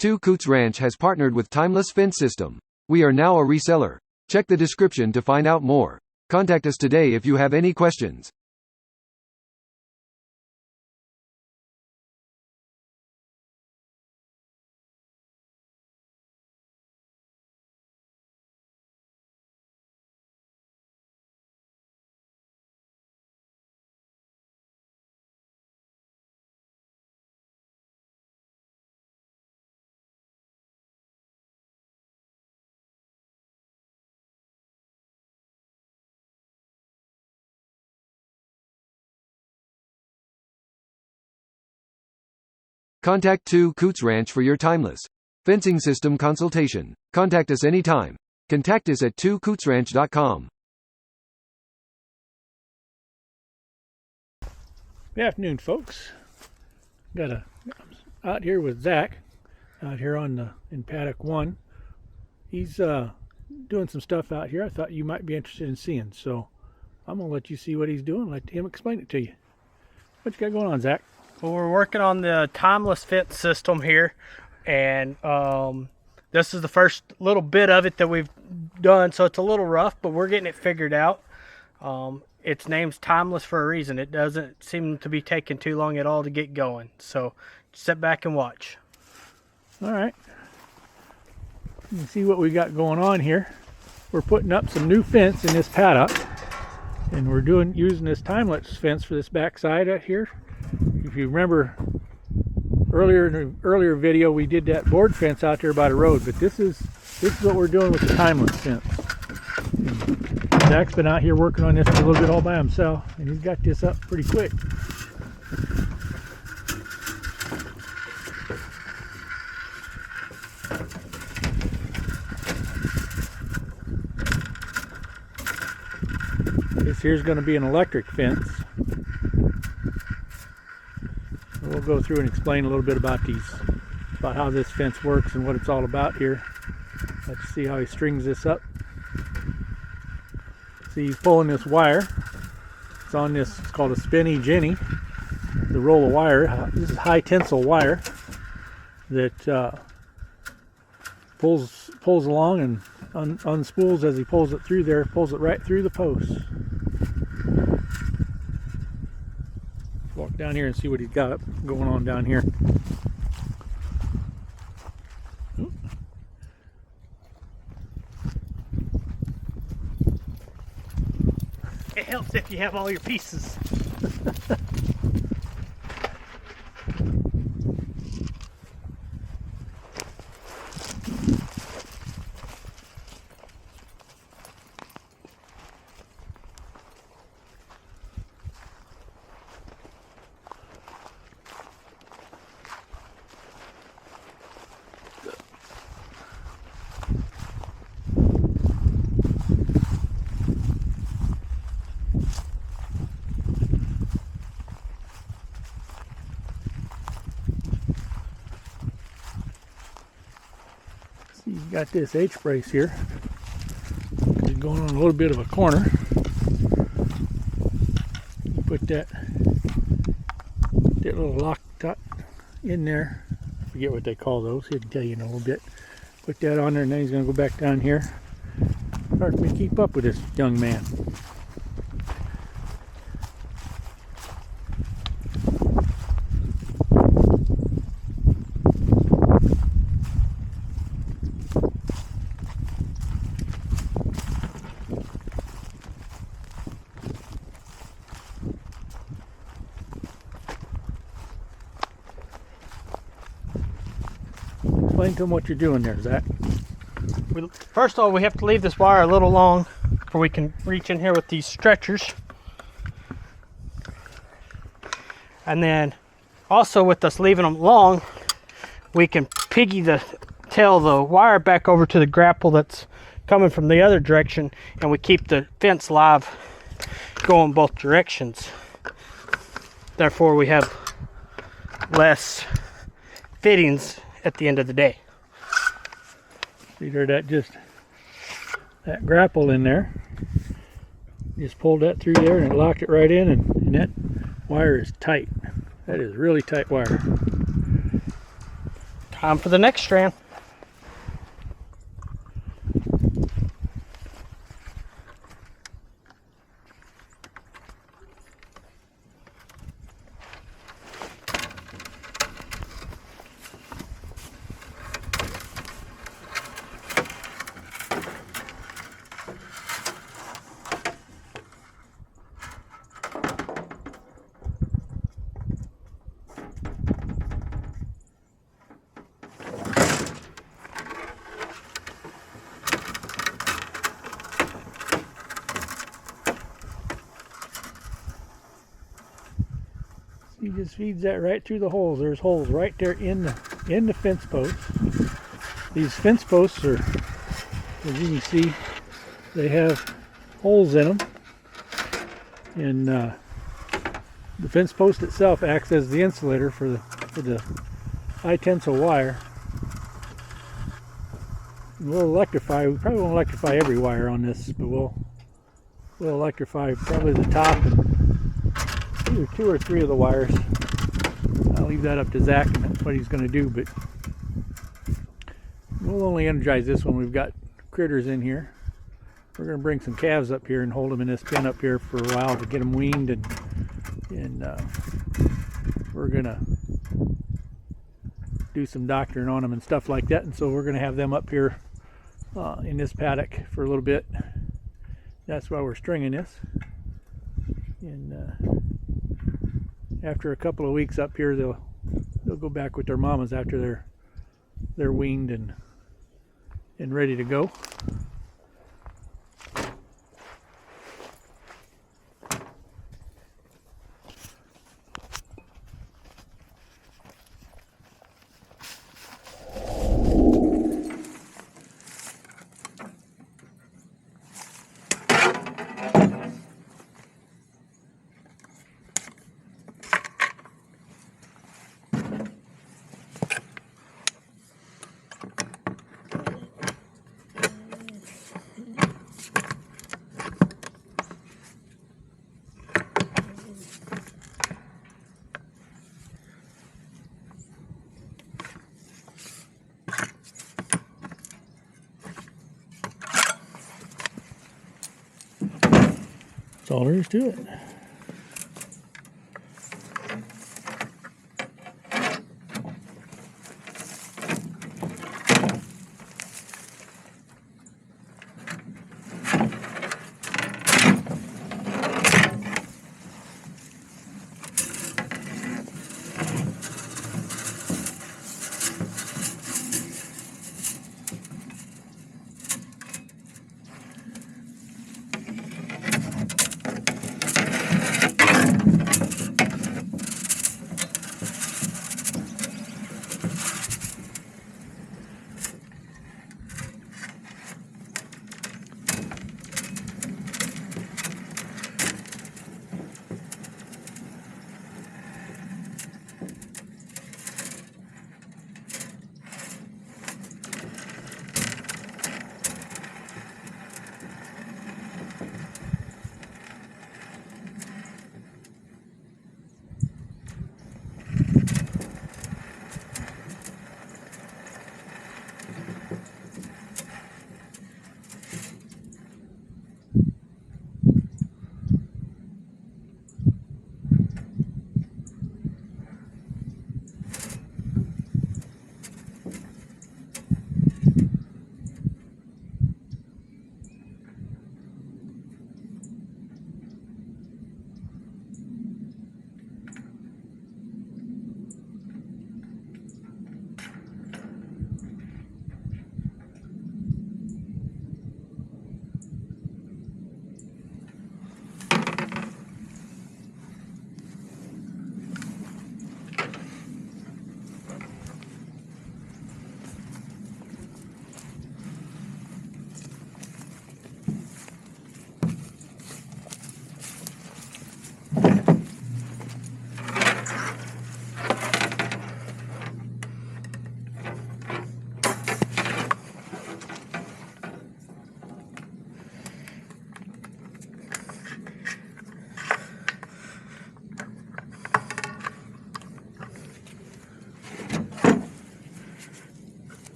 Coots Ranch has partnered with Timeless Fence System. We are now a reseller. Check the description to find out more. Contact us today if you have any questions. Contact Coots Ranch for your timeless fencing system consultation. Contact us anytime. Contact us at cootsranch.com. Good afternoon, folks. Out here with Zach, out here in paddock 1. He's doing some stuff out here I thought you might be interested in seeing, so I'm gonna let you see what he's doing, let him explain it to you. What you got going on, Zach? Well, we're working on the timeless fence system here, and this is the first little bit of it that we've done, so it's a little rough, but we're getting it figured out. Its name's Timeless for a reason. It doesn't seem to be taking too long at all to get going, so sit back and watch. All right, you can see what we got going on here. We're putting up some new fence in this paddock, and we're using this timeless fence for this backside out here. If you remember earlier in an earlier video, we did that board fence out there by the road, but this is what we're doing with the timeless fence. And Zach's been out here working on this a little bit all by himself, and he's got this up pretty quick. This here's going to be an electric fence. We'll go through and explain a little bit about how this fence works and what it's all about here. Let's see how he strings this up. See, he's pulling this wire. It's on this, it's called a spinny jenny. The roll of wire. This is high tensile wire that pulls along and unspools as he pulls it through there, pulls it right through the post. Walk down here and see what he's got going on down here. It helps if you have all your pieces. You've got this H-brace here. It's going on a little bit of a corner. Put that little lock dot in there. I forget what they call those. He can tell you in a little bit. Put that on there, and then he's going to go back down here. Hard for me to keep up with this young man. Explain to him what you're doing there, Zach. First of all, we have to leave this wire a little long before we can reach in here with these stretchers. And then also with us leaving them long, we can tail the wire back over to the grapple that's coming from the other direction, and we keep the fence live going both directions. Therefore, we have less fittings at the end of the day. See there, that grapple in there. Just pulled that through there and it locked it right in, and that wire is tight. That is really tight wire. Time for the next strand. He just feeds that right through the holes. There's holes right there in the fence posts. These fence posts are, as you can see, they have holes in them, and the fence post itself acts as the insulator for the high tensile wire. And we'll electrify. We probably won't electrify every wire on this, but we'll electrify probably the top and either 2 or 3 of the wires. I'll leave that up to Zach and what he's going to do, but we'll only energize this when we've got critters in here. We're going to bring some calves up here and hold them in this pen up here for a while to get them weaned, and we're going to do some doctoring on them and stuff like that, and so we're going to have them up here in this paddock for a little bit. That's why we're stringing this. And after a couple of weeks up here, they'll go back with their mamas after they're weaned and ready to go. That's all there is to it.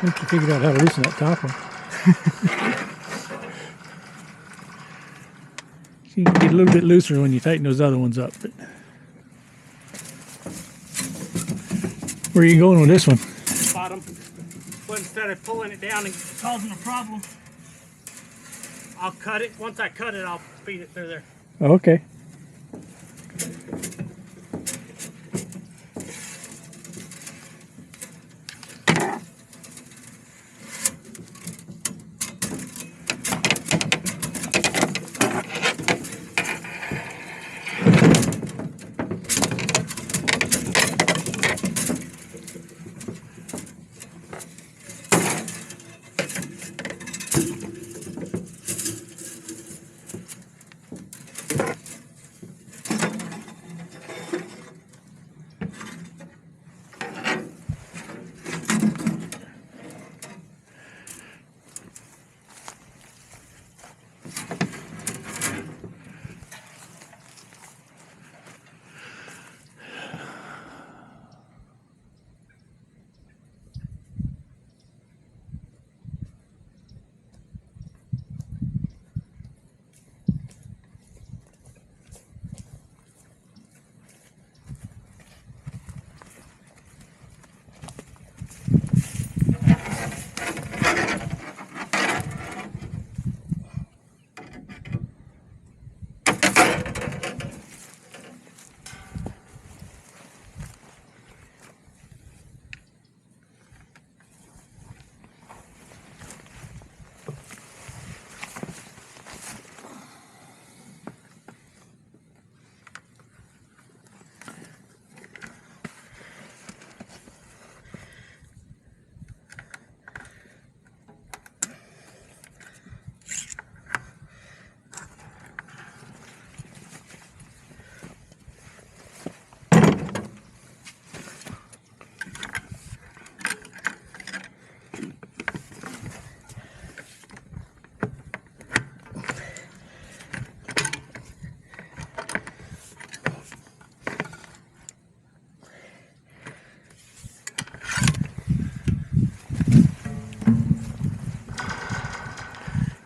think you figured out how to loosen that top one. You can get a little bit looser when you tighten those other ones up. But where are you going with this one? Bottom. But instead of pulling it down and causing a problem, I'll cut it. Once I cut it, I'll feed it through there. Okay.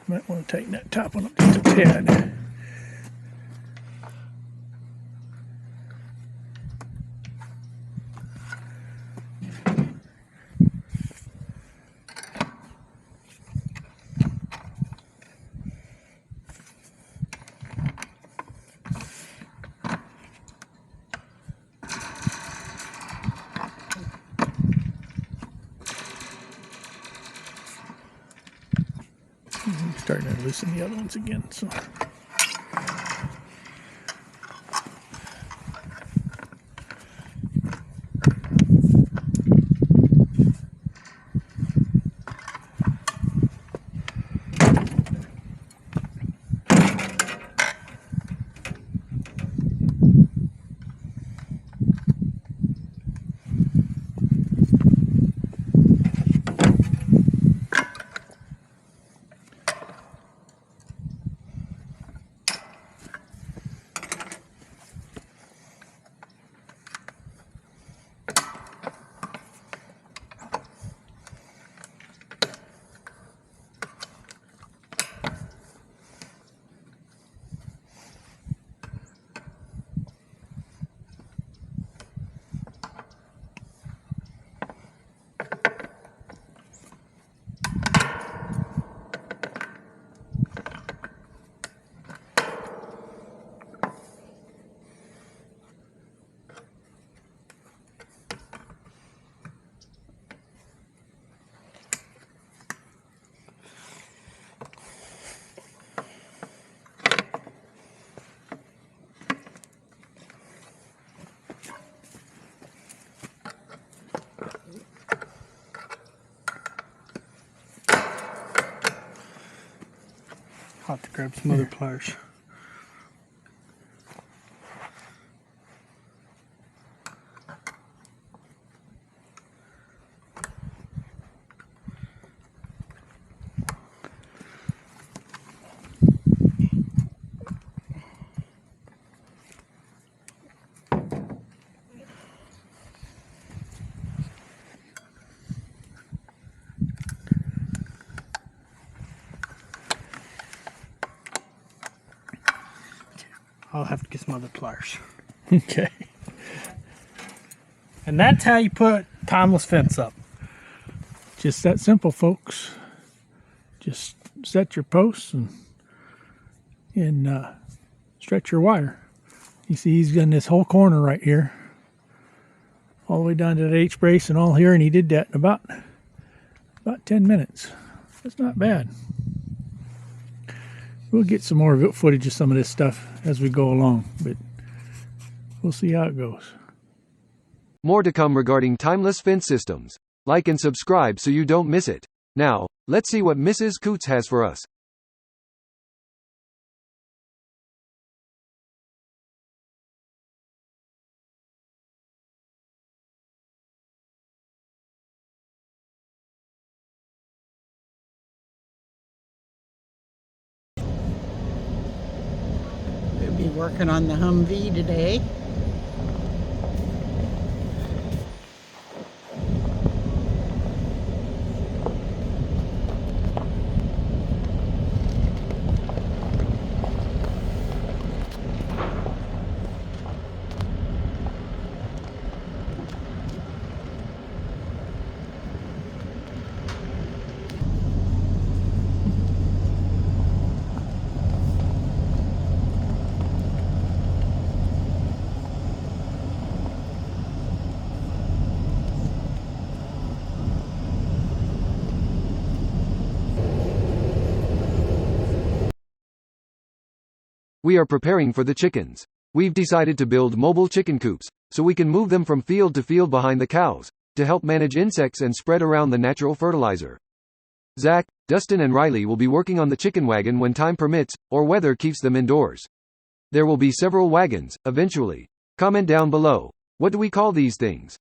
Might want to tighten that top one up just a tad. Starting to loosen the other ones again. So. I'll have to grab some other pliers. I'll have to get some other pliers. Okay. And that's how you put timeless fence up. Just that simple, folks. Just set your posts and stretch your wire. You see he's got this whole corner right here, all the way down to that H brace and all here, and he did that in about 10 minutes. That's not bad. We'll get some more footage of some of this stuff as we go along, but we'll see how it goes. More to come regarding timeless fence systems. Like and subscribe so you don't miss it. Now, let's see what Mrs. Coots has for us. We'll be working on the Humvee today. We are preparing for the chickens. We've decided to build mobile chicken coops, so we can move them from field to field behind the cows, to help manage insects and spread around the natural fertilizer. Zach, Dustin and Riley will be working on the chicken wagon when time permits, or weather keeps them indoors. There will be several wagons, eventually. Comment down below. What do we call these things?